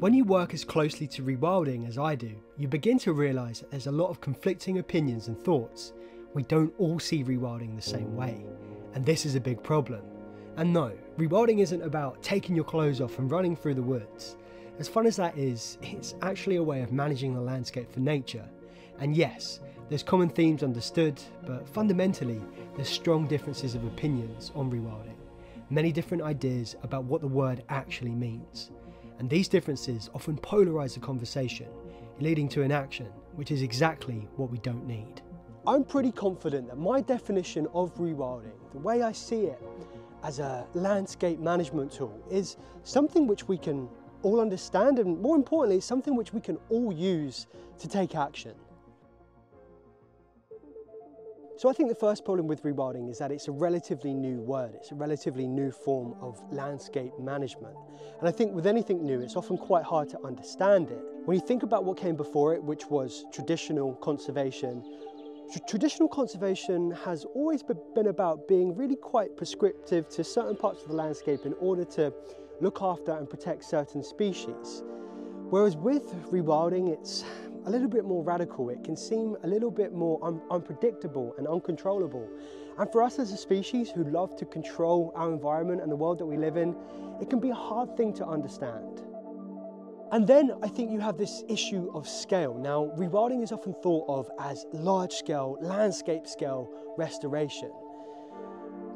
When you work as closely to rewilding as I do, you begin to realise that there's a lot of conflicting opinions and thoughts. We don't all see rewilding the same way, and this is a big problem. And no, rewilding isn't about taking your clothes off and running through the woods. As fun as that is, it's actually a way of managing the landscape for nature. And yes, there's common themes understood, but fundamentally, there's strong differences of opinions on rewilding. Many different ideas about what the word actually means. And these differences often polarise the conversation, leading to inaction, which is exactly what we don't need. I'm pretty confident that my definition of rewilding, the way I see it as a landscape management tool, is something which we can all understand, and more importantly, it's something which we can all use to take action. So I think the first problem with rewilding is that it's a relatively new word. It's a relatively new form of landscape management. And I think with anything new, it's often quite hard to understand it. When you think about what came before it, which was traditional conservation, traditional conservation has always been about being really quite prescriptive to certain parts of the landscape in order to look after and protect certain species. Whereas with rewilding, it's a little bit more radical. It can seem a little bit more unpredictable and uncontrollable. And for us as a species who love to control our environment and the world that we live in, it can be a hard thing to understand. And then I think you have this issue of scale. Now, rewilding is often thought of as large-scale, landscape-scale restoration.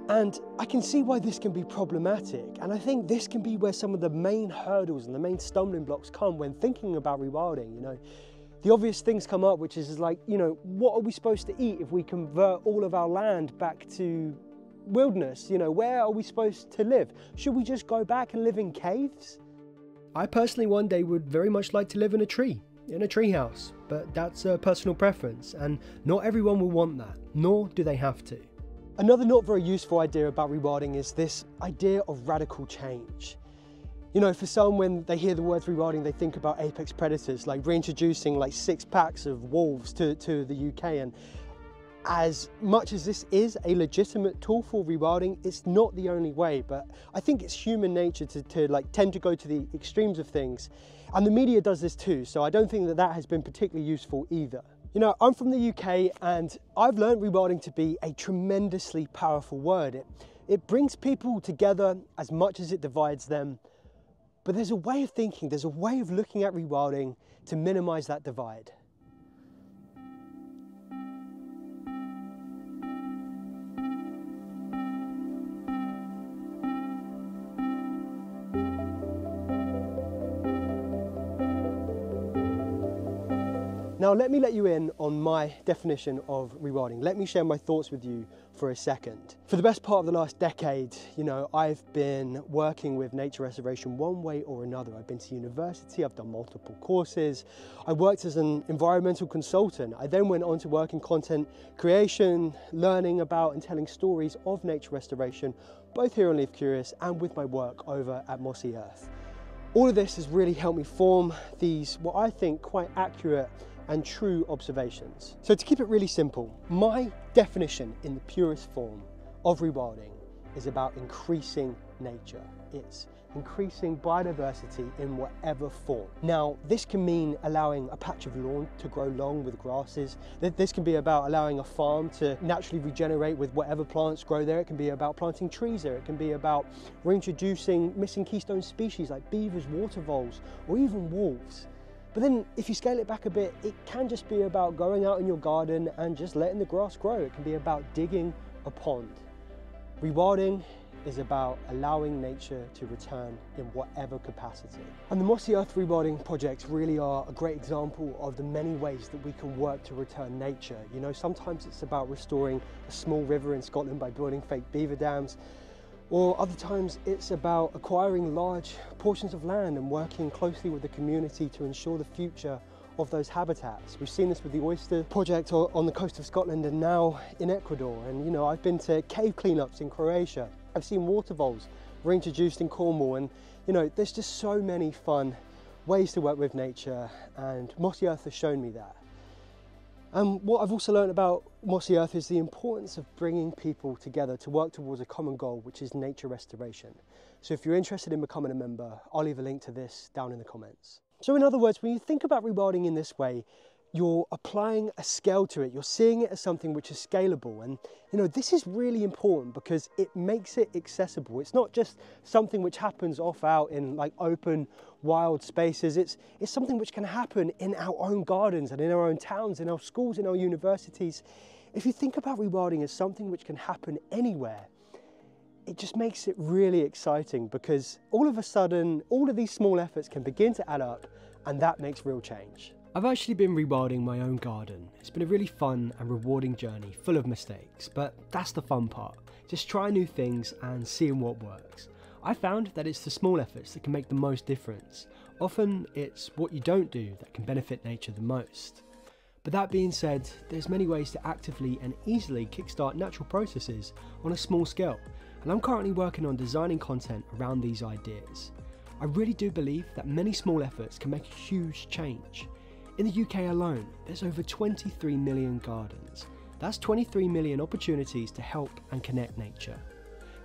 And I can see why this can be problematic. And I think this can be where some of the main hurdles and the main stumbling blocks come when thinking about rewilding. The obvious things come up, which is like, what are we supposed to eat if we convert all of our land back to wilderness? Where are we supposed to live? Should we just go back and live in caves? I personally one day would very much like to live in a tree house, but that's a personal preference, and not everyone will want that, nor do they have to. Another not very useful idea about rewilding is this idea of radical change. For some, when they hear the words rewilding, they think about apex predators, like reintroducing like 6 packs of wolves to the UK. And as much as this is a legitimate tool for rewilding, it's not the only way. But I think it's human nature to tend to go to the extremes of things. And the media does this too, so I don't think that has been particularly useful either. I'm from the UK, and I've learned rewilding to be a tremendously powerful word. It brings people together as much as it divides them. But there's a way of thinking, there's a way of looking at rewilding to minimise that divide. Now let me let you in on my definition of rewilding. Let me share my thoughts with you for a second. For the best part of the last decade, I've been working with nature restoration one way or another. I've been to university, I've done multiple courses. I worked as an environmental consultant. I then went on to work in content creation, learning about and telling stories of nature restoration, both here on Leaf Curious and with my work over at Mossy Earth. All of this has really helped me form these, what I think, quite accurate and true observations. So to keep it really simple, my definition in the purest form of rewilding is about increasing nature. It's increasing biodiversity in whatever form. Now, this can mean allowing a patch of lawn to grow long with grasses. This can be about allowing a farm to naturally regenerate with whatever plants grow there. It can be about planting trees there. It can be about reintroducing missing keystone species like beavers, water voles, or even wolves. But then if you scale it back a bit, it can just be about going out in your garden and just letting the grass grow. It can be about digging a pond. Rewilding is about allowing nature to return in whatever capacity. And the Mossy Earth Rewilding projects really are a great example of the many ways that we can work to return nature. Sometimes it's about restoring a small river in Scotland by building fake beaver dams, or other times it's about acquiring large portions of land and working closely with the community to ensure the future of those habitats. We've seen this with the oyster project on the coast of Scotland and now in Ecuador. And I've been to cave cleanups in Croatia. I've seen water voles reintroduced in Cornwall, and there's just so many fun ways to work with nature, and Mossy Earth has shown me that. And what I've also learned about Mossy Earth is the importance of bringing people together to work towards a common goal, which is nature restoration. So if you're interested in becoming a member, I'll leave a link to this down in the comments. So in other words, when you think about rewilding in this way, you're applying a scale to it. You're seeing it as something which is scalable. And this is really important because it makes it accessible. It's not just something which happens off out in like open, wild spaces. It's something which can happen in our own gardens and in our own towns, in our schools, in our universities. If you think about rewilding as something which can happen anywhere, it just makes it really exciting because all of a sudden, all of these small efforts can begin to add up, and that makes real change. I've actually been rewilding my own garden. It's been a really fun and rewarding journey, full of mistakes, but that's the fun part. Just trying new things and seeing what works. I found that it's the small efforts that can make the most difference. Often it's what you don't do that can benefit nature the most. But that being said, there's many ways to actively and easily kickstart natural processes on a small scale, and I'm currently working on designing content around these ideas. I really do believe that many small efforts can make a huge change. In the UK alone, there's over 23 million gardens. That's 23 million opportunities to help and connect nature.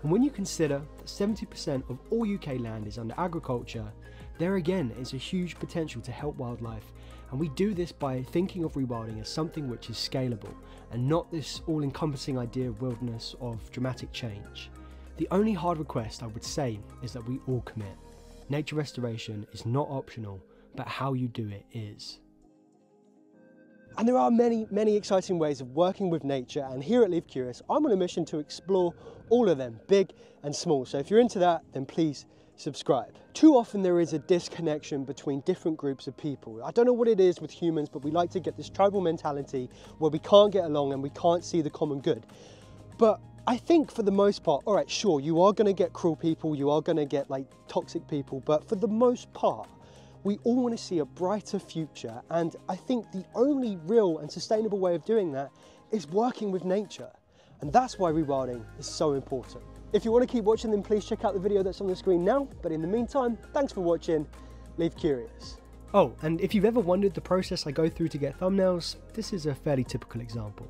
And when you consider that 70% of all UK land is under agriculture, there again is a huge potential to help wildlife, and we do this by thinking of rewilding as something which is scalable and not this all-encompassing idea of wilderness of dramatic change. The only hard request I would say is that we all commit. Nature restoration is not optional, but how you do it is. And there are many, many exciting ways of working with nature, and here at Live Curious, I'm on a mission to explore all of them, big and small. So if you're into that, then please subscribe. Too often there is a disconnection between different groups of people. I don't know what it is with humans, but we like to get this tribal mentality where we can't get along and we can't see the common good. But I think for the most part, all right, sure, you are going to get cruel people, you are going to get like toxic people, but for the most part, we all want to see a brighter future, and I think the only real and sustainable way of doing that is working with nature. And that's why rewilding is so important. If you want to keep watching, then please check out the video that's on the screen now. But in the meantime, thanks for watching. Live Curious. Oh, and if you've ever wondered the process I go through to get thumbnails, this is a fairly typical example.